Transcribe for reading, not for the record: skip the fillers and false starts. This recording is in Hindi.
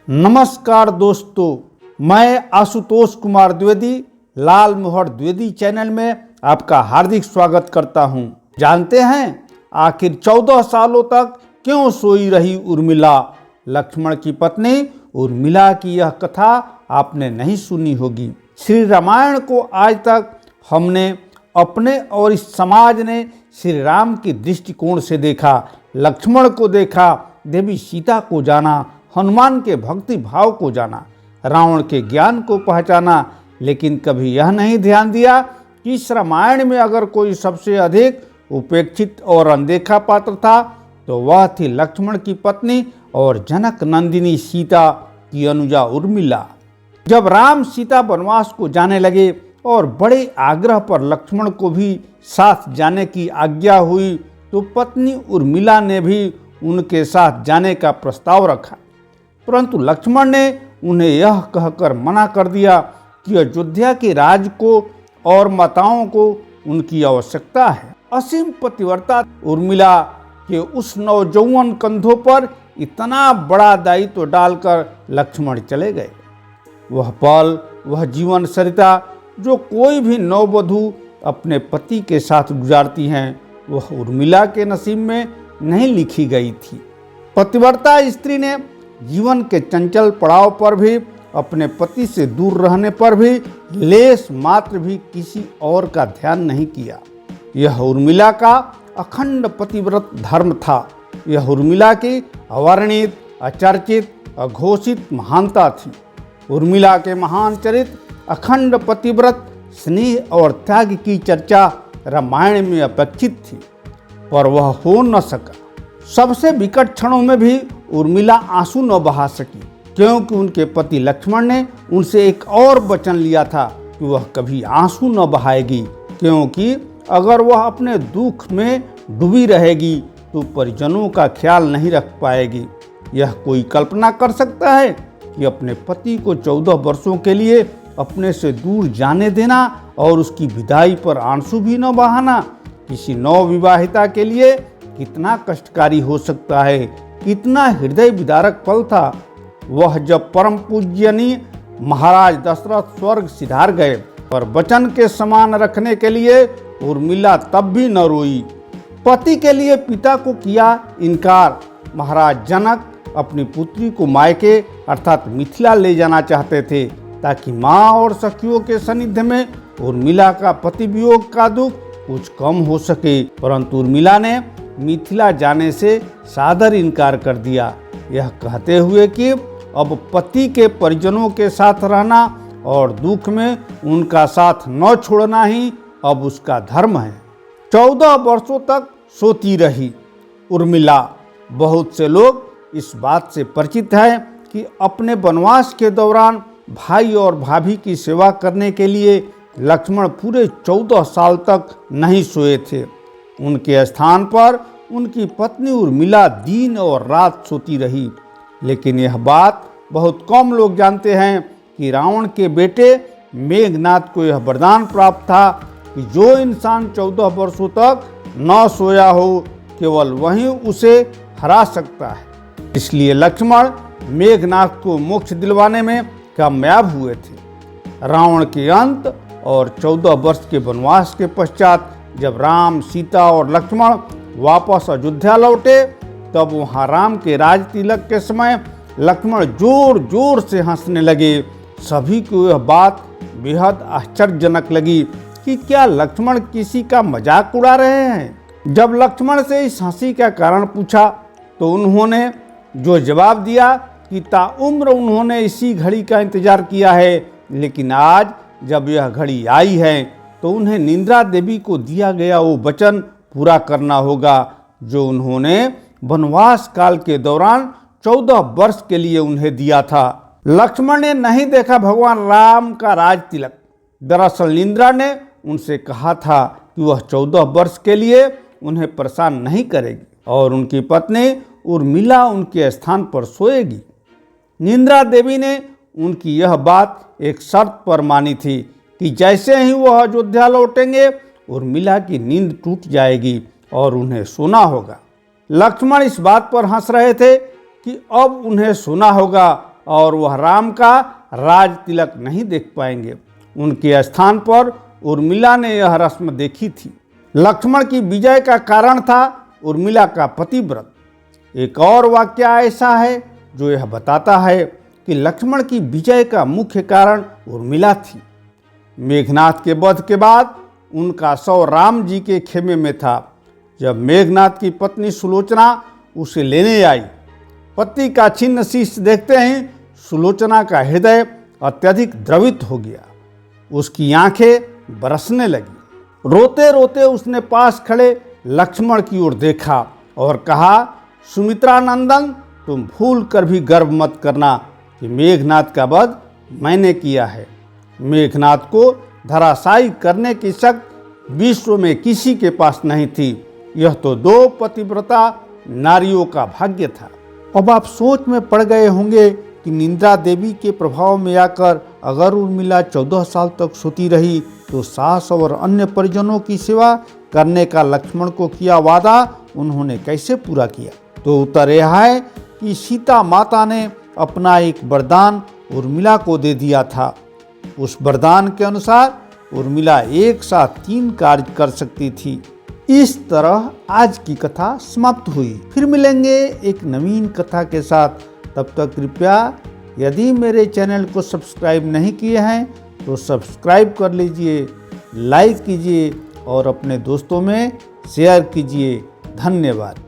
नमस्कार दोस्तों, मैं आशुतोष कुमार द्विवेदी लाल मोहर द्विवेदी चैनल में आपका हार्दिक स्वागत करता हूं। जानते हैं आखिर 14 सालों तक क्यों सोई रही उर्मिला? लक्ष्मण की पत्नी उर्मिला की यह कथा आपने नहीं सुनी होगी। श्री रामायण को आज तक हमने अपने और इस समाज ने श्री राम की दृष्टिकोण से देखा, लक्ष्मण को देखा, देवी सीता को जाना, हनुमान के भक्ति भाव को जाना, रावण के ज्ञान को पहचाना, लेकिन कभी यह नहीं ध्यान दिया कि इस रामायण में अगर कोई सबसे अधिक उपेक्षित और अनदेखा पात्र था तो वह थी लक्ष्मण की पत्नी और जनक नंदिनी सीता की अनुजा उर्मिला। जब राम सीता वनवास को जाने लगे और बड़े आग्रह पर लक्ष्मण को भी साथ जाने की आज्ञा हुई तो पत्नी उर्मिला ने भी उनके साथ जाने का प्रस्ताव रखा, परंतु लक्ष्मण ने उन्हें यह कहकर मना कर दिया कि अयोध्या के राज को और माताओं को उनकी आवश्यकता है। असीम पतिव्रता उर्मिला के उस नौजवान कंधों पर इतना बड़ा दायित्व डालकर लक्ष्मण चले गए। वह पल, वह जीवन सरिता जो कोई भी नववधू अपने पति के साथ गुजारती हैं, वह उर्मिला के नसीब में नहीं लिखी गई थी। पतिव्रता स्त्री ने जीवन के चंचल पड़ाव पर भी, अपने पति से दूर रहने पर भी लेश मात्र भी किसी और का ध्यान नहीं किया। यह उर्मिला का अखंड पतिव्रत धर्म था। यह उर्मिला की अवर्णित, अचर्चित, अघोषित महानता थी। उर्मिला के महान चरित्र, अखंड पतिव्रत, स्नेह और त्याग की चर्चा रामायण में अपेक्षित थी, पर वह हो न सका। सबसे विकट क्षणों में भी उर्मिला आंसू न बहा सकी, क्योंकि उनके पति लक्ष्मण ने उनसे एक और वचन लिया था कि वह कभी आंसू न बहाएगी, क्योंकि अगर वह अपने दुख में डूबी रहेगी तो परिजनों का ख्याल नहीं रख पाएगी। यह कोई कल्पना कर सकता है कि अपने पति को 14 वर्षों के लिए अपने से दूर जाने देना और उसकी विदाई पर आंसू भी न बहाना किसी नवविवाहिता के लिए कितना कष्टकारी हो सकता है। कितना हृदय विदारक पल था वह जब परम पूज्यनीय महाराज दशरथ स्वर्ग सिधार गए, पर वचन के समान रखने के लिए उर्मिला तब भी न रोई। पति के लिए पिता को किया इनकार। महाराज जनक अपनी पुत्री को मायके अर्थात मिथिला ले जाना चाहते थे ताकि माँ और सखियों के सानिध्य में उर्मिला का पति वियोग का दुख कुछ कम हो सके, परंतु उर्मिला ने मिथिला जाने से सादर इनकार कर दिया, यह कहते हुए कि अब पति के परिजनों के साथ रहना और दुख में उनका साथ न छोड़ना ही अब उसका धर्म है। 14 वर्षों तक सोती रही उर्मिला। बहुत से लोग इस बात से परिचित हैं कि अपने वनवास के दौरान भाई और भाभी की सेवा करने के लिए लक्ष्मण पूरे 14 साल तक नहीं सोए थे। उनके स्थान पर उनकी पत्नी उर्मिला दिन और रात सोती रही। लेकिन यह बात बहुत कम लोग जानते हैं कि रावण के बेटे मेघनाद को यह वरदान प्राप्त था कि जो इंसान 14 वर्षों तक न सोया हो केवल वही उसे हरा सकता है। इसलिए लक्ष्मण मेघनाद को मोक्ष दिलवाने में कामयाब हुए थे। रावण के अंत और 14 वर्ष के वनवास के पश्चात जब राम, सीता और लक्ष्मण वापस अयोध्या लौटे तब वहाँ राम के राज तिलक के समय लक्ष्मण जोर जोर से हंसने लगे। सभी को यह बात बेहद आश्चर्यजनक लगी कि क्या लक्ष्मण किसी का मजाक उड़ा रहे हैं। जब लक्ष्मण से इस हंसी का कारण पूछा तो उन्होंने जो जवाब दिया कि ताउम्र उन्होंने इसी घड़ी का इंतजार किया है, लेकिन आज जब यह घड़ी आई है तो उन्हें निंद्रा देवी को दिया गया वो वचन पूरा करना होगा जो उन्होंने वनवास काल के दौरान 14 वर्ष के लिए उन्हें दिया था। लक्ष्मण ने नहीं देखा भगवान राम का राज तिलक। दरअसल निंद्रा ने उनसे कहा था कि वह 14 वर्ष के लिए उन्हें परेशान नहीं करेगी और उनकी पत्नी उर्मिला उनके स्थान पर सोएगी। निंद्रा देवी ने उनकी यह बात एक शर्त पर मानी थी कि जैसे ही वह अयोध्या लौटेंगे उर्मिला की नींद टूट जाएगी और उन्हें सोना होगा। लक्ष्मण इस बात पर हंस रहे थे कि अब उन्हें सोना होगा और वह राम का राज तिलक नहीं देख पाएंगे। उनके स्थान पर उर्मिला ने यह रस्म देखी थी। लक्ष्मण की विजय का कारण था उर्मिला का पतिव्रत। एक और वाक्य ऐसा है जो यह बताता है कि लक्ष्मण की विजय का मुख्य कारण उर्मिला थी। मेघनाथ के वध के बाद उनका शव राम जी के खेमे में था। जब मेघनाथ की पत्नी सुलोचना उसे लेने आई, पति का छिन्न शीश देखते ही सुलोचना का हृदय अत्यधिक द्रवित हो गया। उसकी आंखें बरसने लगी। रोते रोते उसने पास खड़े लक्ष्मण की ओर देखा और कहा, सुमित्रा नंदन, तुम भूल कर भी गर्व मत करना कि मेघनाथ का वध मैंने किया है। मेघनाथ को धराशायी करने की शक्ति विश्व में किसी के पास नहीं थी। यह तो दो पतिव्रता नारियों का भाग्य था। अब आप सोच में पड़ गए होंगे कि निंद्रा देवी के प्रभाव में आकर अगर उर्मिला 14 साल तक सोती रही तो सास और अन्य परिजनों की सेवा करने का लक्ष्मण को किया वादा उन्होंने कैसे पूरा किया। तो उत्तर यह है कि सीता माता ने अपना एक वरदान उर्मिला को दे दिया था। उस वरदान के अनुसार उर्मिला एक साथ 3 कार्य कर सकती थी। इस तरह आज की कथा समाप्त हुई। फिर मिलेंगे एक नवीन कथा के साथ। तब तक कृपया यदि मेरे चैनल को सब्सक्राइब नहीं किए हैं तो सब्सक्राइब कर लीजिए, लाइक कीजिए और अपने दोस्तों में शेयर कीजिए। धन्यवाद।